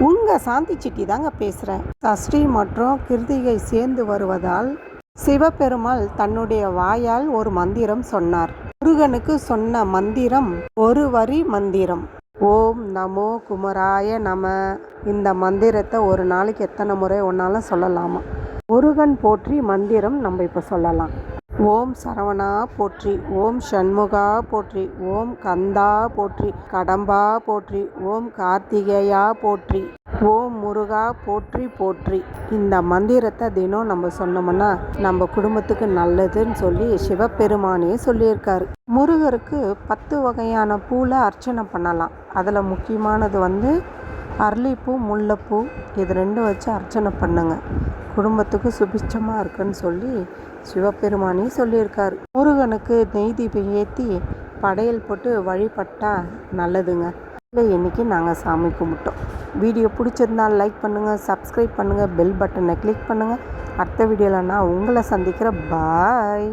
உங்கள் சாந்தி சிட்டி தாங்க பேசுகிறேன். சஷ்டி மற்றும் கிருத்திகை சேர்ந்து வருவதால் சிவபெருமாள் தன்னுடைய வாயால் ஒரு மந்திரம் சொன்னார். முருகனுக்கு சொன்ன மந்திரம் ஒரு வரி மந்திரம். ஓம் நமோ குமராய நம. இந்த மந்திரத்தை ஒரு நாளைக்கு எத்தனை முறை ஒன்றாலும் சொல்லலாமா? முருகன் போற்றி மந்திரம் நம்ம இப்போ சொல்லலாம். ஓம் சரவணா போற்றி, ஓம் சண்முகா போற்றி, ஓம் கந்தா போற்றி, கடம்பா போற்றி, ஓம் கார்த்திகேயா போற்றி, ஓம் முருகா போற்றி போற்றி. இந்த மந்திரத்தை தினம் நம்ம சொன்னோம்னா நம்ம குடும்பத்துக்கு நல்லதுன்னு சொல்லி சிவபெருமானே சொல்லியிருக்காரு. முருகருக்கு 10 வகையான பூவில் அர்ச்சனை பண்ணலாம். அதில் முக்கியமானது அரளிப்பூ, முல்லைப்பூ, இது 2 வச்சு அர்ச்சனை பண்ணுங்க. குடும்பத்துக்கு சுபிட்சமாக இருக்குன்னு சொல்லி சிவபெருமானே சொல்லியிருக்காரு. முருகனுக்கு நெய் தீபம் ஏற்றி படையல் போட்டு வழிபட்டால் நல்லதுங்க. இல்லை, இன்றைக்கி நாங்கள் சாமி கும்பிட்டோம். வீடியோ பிடிச்சிருந்தால் லைக் பண்ணுங்கள், சப்ஸ்கிரைப் பண்ணுங்கள், பெல் பட்டனை கிளிக் பண்ணுங்கள். அடுத்த வீடியோவில் நான் உங்களை சந்திக்கிறேன். பாய்.